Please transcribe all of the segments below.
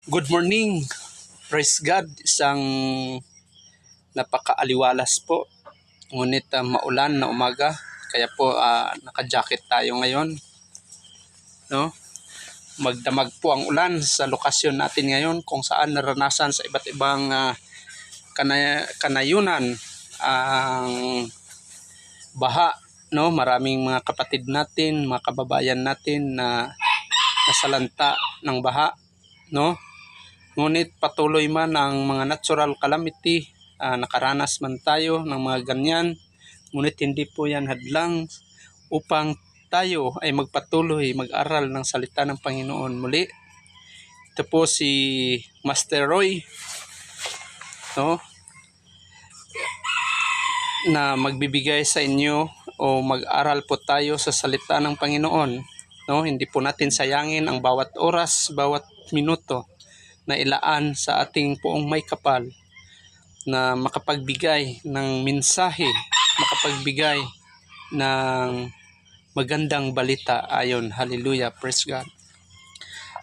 Good morning, praise God. Isang napakaaliwalas po. Ngunit maulan na umaga. Kaya po naka-jacket tayo ngayon. No? Magdamag po ang ulan sa lokasyon natin ngayon kung saan naranasan sa iba't ibang kanayunan ang baha. No? Maraming mga kapatid natin, mga kababayan natin na nasalanta ng baha. No? Ngunit patuloy man ang mga natural calamity, nakaranas man tayo ng mga ganyan, ngunit hindi po yan hadlang upang tayo ay magpatuloy mag-aral ng salita ng Panginoon muli. Ito po si Master Roy, no, na magbibigay sa inyo o mag-aral po tayo sa salita ng Panginoon. No? Hindi po natin sayangin ang bawat oras, bawat minuto na ilaan sa ating poong may kapal na makapagbigay ng mensahe, makapagbigay ng magandang balita ayon. Hallelujah, praise God.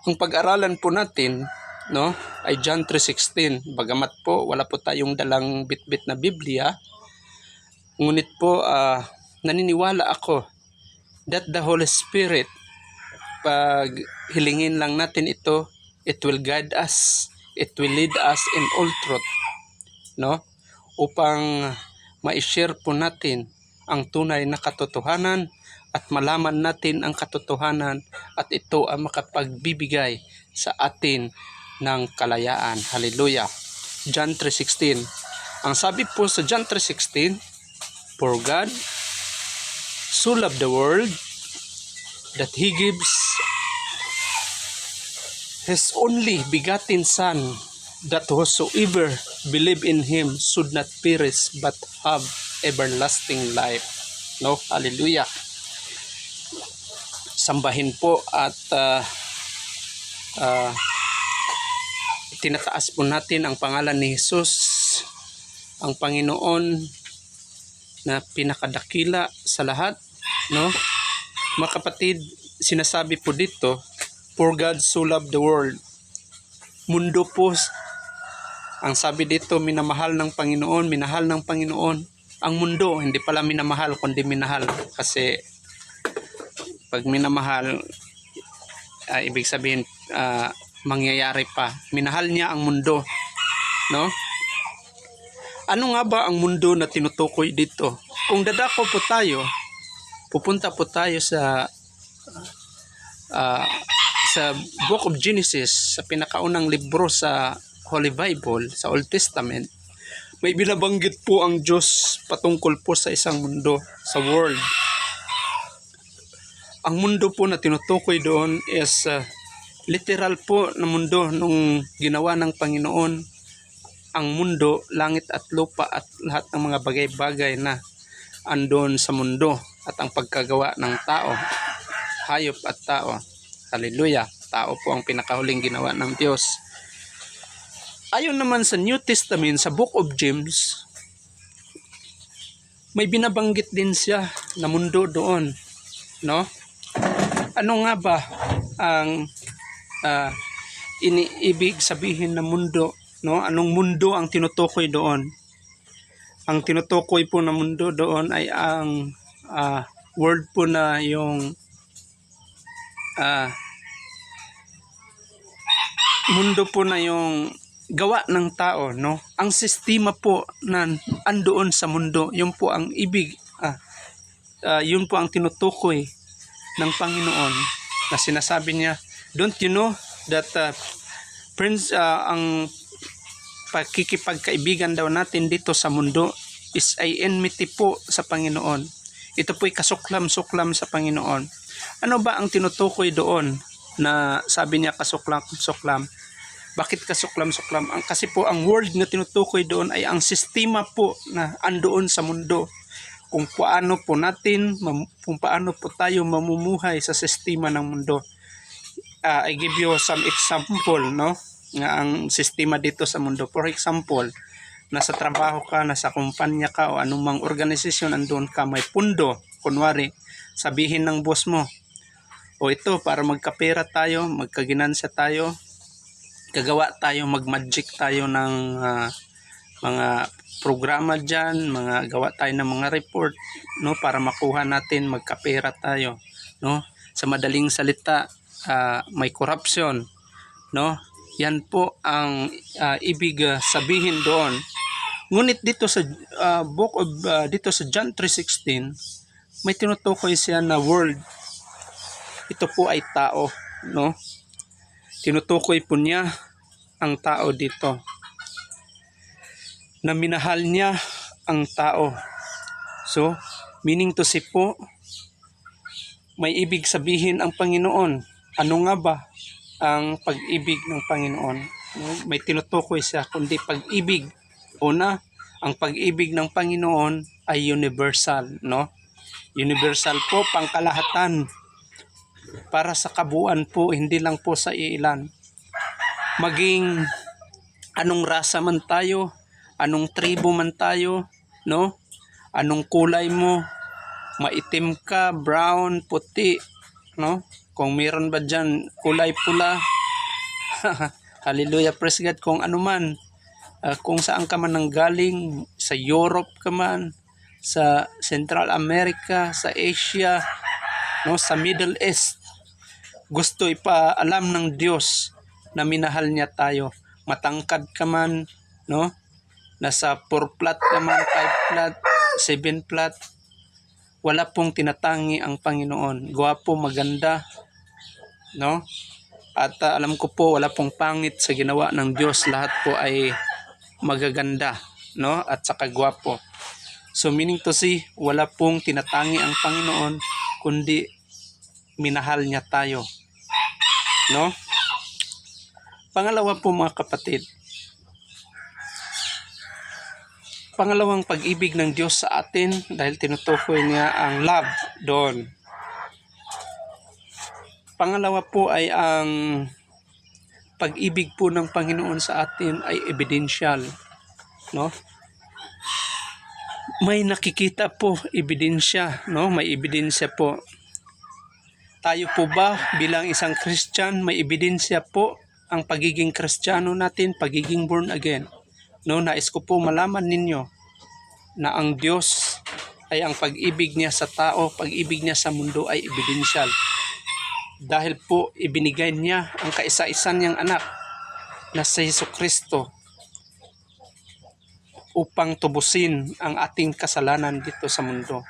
Ang pag-aralan po natin, no, ay John 3:16. Bagamat po wala po tayong dalang bitbit na Biblia, ngunit po naniniwala ako that the Holy Spirit, pag hilingin lang natin ito, it will guide us, it will lead us in all truth, no? Upang ma-share po natin ang tunay na katotohanan at malaman natin ang katotohanan at ito ang makapagbibigay sa atin ng kalayaan. Hallelujah. John 3:16. Ang sabi po sa John 3:16, for God so loved the world that He gives His only begotten Son, that whosoever believe in Him should not perish but have everlasting life. No? Hallelujah. Sambahin po at tinataas po natin ang pangalan ni Jesus, ang Panginoon na pinakadakila sa lahat. No? Mga kapatid, sinasabi po dito, for God so loved the world. Mundo po, ang sabi dito, minamahal ng Panginoon, minahal ng Panginoon. Ang mundo, hindi pala minamahal, kundi minahal. Kasi pag minamahal, ibig sabihin, mangyayari pa. Minahal niya ang mundo. No? Ano nga ba ang mundo na tinutukoy dito? Kung dadako po tayo, pupunta po tayo sa Book of Genesis, sa pinakaunang libro sa Holy Bible, sa Old Testament, may binabanggit po ang Diyos patungkol po sa isang mundo, sa world. Ang mundo po na tinutukoy doon is literal po na mundo nung ginawa ng Panginoon. Ang mundo, langit at lupa at lahat ng mga bagay-bagay na andon sa mundo at ang pagkagawa ng tao, hayop at tao. Hallelujah. Tao po ang pinakahuling ginawa ng Diyos. Ayon naman sa New Testament, sa Book of James, may binabanggit din siya na mundo doon. No? Ano nga ba ang iniibig sabihin na mundo? No? Anong mundo ang tinutukoy doon? Ang tinutukoy po na mundo doon ay ang word po na yung mundo po na yung gawa ng tao, no? Ang sistema po na andoon sa mundo, yun po ang ibig, yun po ang tinutukoy ng Panginoon na sinasabi niya, don't you know that friends, ang pakikipagkaibigan daw natin dito sa mundo is ay enmity po sa Panginoon. Ito po'y kasuklam-suklam sa Panginoon. Ano ba ang tinutukoy doon na sabi niya kasuklam-suklam? Bakit kasuklam-suklam? Kasi po ang word na tinutukoy doon ay ang sistema po na andoon sa mundo. Kung paano po tayo mamumuhay sa sistema ng mundo. I give you some example, no? Nga ang sistema dito sa mundo. For example, nasa trabaho ka, nasa kumpanya ka o anumang organisasyon andun ka, may pundo. Kunwari, sabihin ng boss mo, o ito para magkapera tayo, magkaginansya tayo, gagawa tayo, mag-magic tayo ng mga programa dyan, gawa tayo ng mga report, no, para makuha natin, magkapera tayo, no. Sa madaling salita, may corruption, no. Yan po ang ibig sabihin doon. Ngunit dito sa dito sa John 3:16, may tinutukoy siya na world. Ito po ay tao, no. Tinutukoy po niya ang tao dito, na minahal niya ang tao. So, meaning to say po, may ibig sabihin ang Panginoon. Ano nga ba ang pag-ibig ng Panginoon? No? May tinutukoy siya, kundi pag-ibig. Una, ang pag-ibig ng Panginoon ay universal, no? Universal po, pangkalahatan. Para sa kabuuan po, hindi lang po sa iilan. Maging anong rasa man tayo, anong tribo man tayo, no? Anong kulay mo, maitim ka, brown, puti, no? Kung meron ba dyan kulay pula, hallelujah, praise God, kung ano man, kung saan ka man nanggaling, sa Europe ka man, sa Central America, sa Asia, no, sa Middle East, gusto ipaalam ng Diyos na minahal niya tayo. Matangkad ka man, no? Nasa 4 flat ka man, 5 flat, 7 flat, wala pong tinatangi ang Panginoon. Gwapo, maganda, no? At alam ko po, wala pong pangit sa ginawa ng Diyos. Lahat po ay magaganda, no? At saka gwapo. So meaning to say, wala pong tinatangi ang Panginoon, kundi minahal niya tayo, no? Pangalawa po mga kapatid, pangalawang pag-ibig ng Diyos sa atin, dahil tinutukoy niya ang love doon. Pangalawa po ay ang pag-ibig po ng Panginoon sa atin ay evidential, no? May nakikita po, ebidensya, no? May ebidensya po. Tayo po ba bilang isang Christian, may ebidensya po ang pagiging Kristiyano natin, pagiging born again. No, nais ko po malaman ninyo na ang Diyos ay ang pag-ibig niya sa tao, pag-ibig niya sa mundo ay ebidensyal. Dahil po ibinigay niya ang kaisa-isa niyang anak na si Jesucristo upang tubusin ang ating kasalanan dito sa mundo.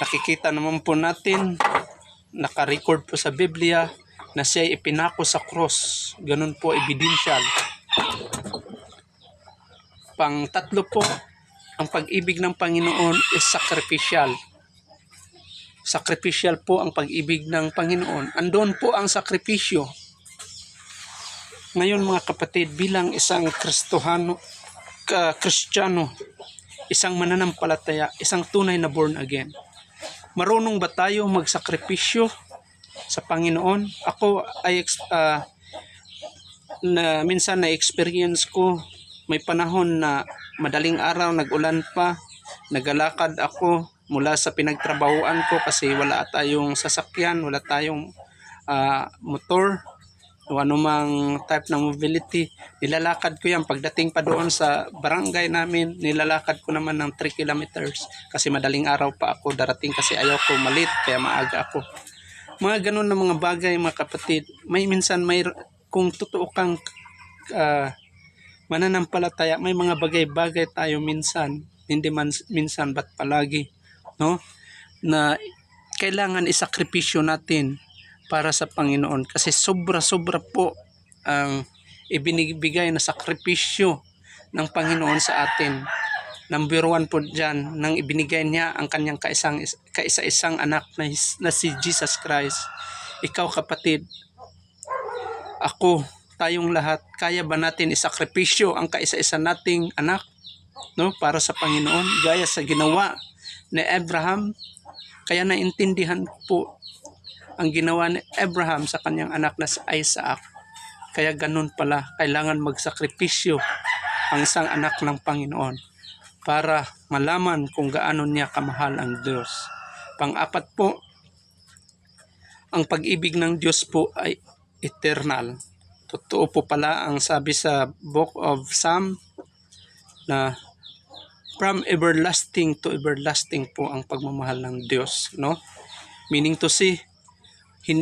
Nakikita naman po natin, naka-record po sa Biblia na siya ay ipinako sa cross. Ganun po, evidential. Pang-tatlo po, ang pag-ibig ng Panginoon is sacrificial. Sacrificial po ang pag-ibig ng Panginoon. Andun po ang sakripisyo. Ngayon mga kapatid, bilang isang Kristiyano, isang mananampalataya, isang tunay na born again, marunong ba tayo magsakripisyo sa Panginoon? Ako ay minsan na-experience ko, may panahon na madaling araw, nag-ulan pa, nagalakad ako mula sa pinagtrabahuan ko kasi wala tayong sasakyan, wala tayong motor o anumang type ng mobility. Nilalakad ko yan. Pagdating pa doon sa barangay namin, nilalakad ko naman ng 3 kilometers kasi madaling araw pa ako darating kasi ayaw ko malit kaya maaga ako. Mga ganun na mga bagay mga kapatid. May minsan, kung totoo kang mananampalataya, may mga bagay-bagay tayo minsan, hindi man minsan ba't palagi, no? Na kailangan isakripisyo natin para sa Panginoon kasi sobra-sobra po ang ibinibigay na sakripisyo ng Panginoon sa atin. Number 1 po dyan, nang ibinigay niya ang kanyang kaisa-isang anak na si Jesus Christ. Ikaw kapatid, ako, tayong lahat, kaya ba natin isakripisyo ang kaisa-isa nating anak, no, para sa Panginoon, gaya sa ginawa ni Abraham? Kaya naintindihan po ang ginawa ni Abraham sa kanyang anak na si Isaac. Kaya ganun pala, kailangan magsakripisyo ang isang anak ng Panginoon para malaman kung gaano niya kamahal ang Diyos. Pang-apat po, ang pag-ibig ng Diyos po ay eternal. Totoo po pala ang sabi sa Book of Psalm na from everlasting to everlasting po ang pagmamahal ng Diyos, no? Meaning to say,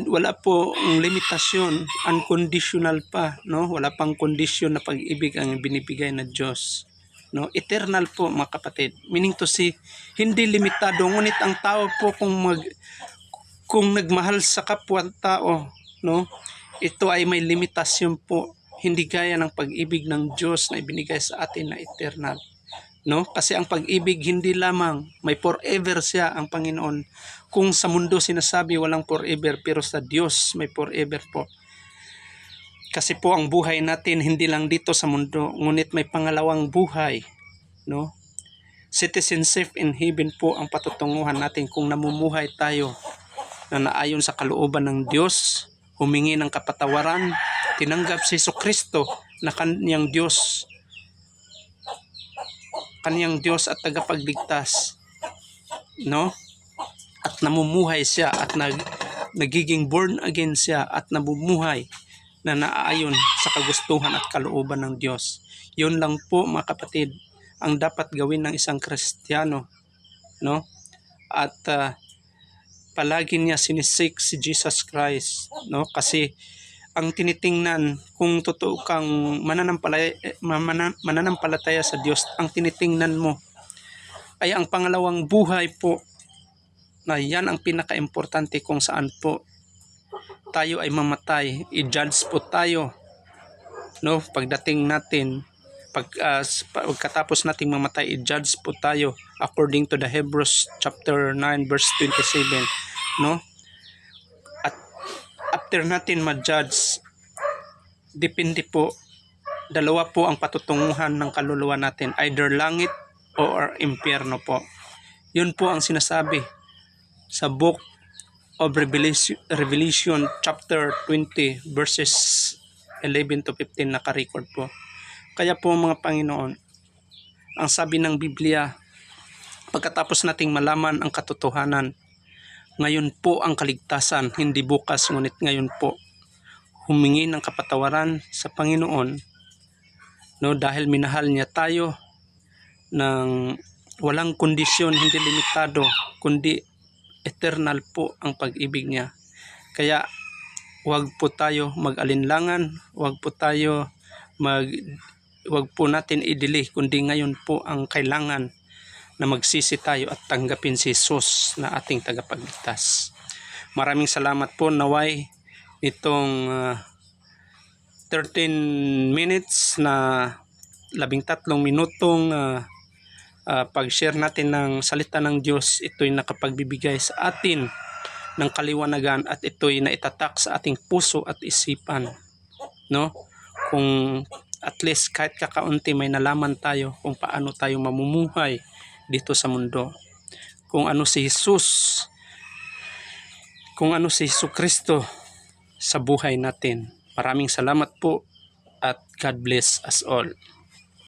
wala po ang limitasyon, unconditional pa, no? Wala pang kondisyon na pag-ibig ang binibigay ng Diyos, no? Eternal po mga kapatid. Meaning to say, hindi limitado, ngunit ang tao po kung nagmahal sa kapwa-tao, no? Ito ay may limitasyon po, hindi gaya ng pag-ibig ng Diyos na ibinigay sa atin na eternal, no? Kasi ang pag-ibig hindi lamang may forever siya ang Panginoon. Kung sa mundo sinasabi walang forever, pero sa Diyos may forever po. Kasi po ang buhay natin hindi lang dito sa mundo, ngunit may pangalawang buhay, no? Citizenship in heaven po ang patutunguhan natin kung namumuhay tayo na naayon sa kalooban ng Diyos, humingi ng kapatawaran, tinanggap si Jesucristo na kanyang Diyos at tagapagligtas, no? At namumuhay siya at nagiging born again siya at namumuhay na naaayon sa kagustuhan at kalooban ng Diyos. Yun lang po mga kapatid ang dapat gawin ng isang Kristiyano, no? At palagi niya sinisik si Jesus Christ, no? Kasi ang tinitingnan, kung totoo kang mananampalataya sa Diyos, ang tinitingnan mo ay ang pangalawang buhay po, na yan ang pinaka-importante kung saan po tayo ay mamatay. I-judge po tayo, no? Pagdating natin, pagkatapos nating mamatay, i-judge po tayo according to the Hebrews chapter 9 verse 27, no? At after natin ma-judge, depende po, dalawa po ang patutunguhan ng kaluluwa natin, either langit or impyerno po. Yun po ang sinasabi sa Book of Revelation chapter 20 verses 11 to 15, naka-record po. Kaya po mga Panginoon, ang sabi ng Biblia, pagkatapos nating malaman ang katotohanan, ngayon po ang kaligtasan, hindi bukas, ngunit ngayon po, humingi ng kapatawaran sa Panginoon, no? Dahil minahal niya tayo ng walang kondisyon, hindi limitado, kundi eternal po ang pag-ibig niya. Kaya huwag po tayo mag-alinlangan, huwag po natin i-delay, kundi ngayon po ang kailangan na magsisi tayo at tanggapin si Jesus na ating tagapagligtas. Maraming salamat po, naway itong 13 minutes na 13 minutong pag-share natin ng salita ng Diyos, ito'y nakapagbibigay sa atin ng kaliwanagan at ito'y naitatak sa ating puso at isipan, no? Kung at least kahit kakaunti may nalaman tayo kung paano tayo mamumuhay dito sa mundo, kung ano si Jesucristo sa buhay natin. Maraming salamat po at God bless us all.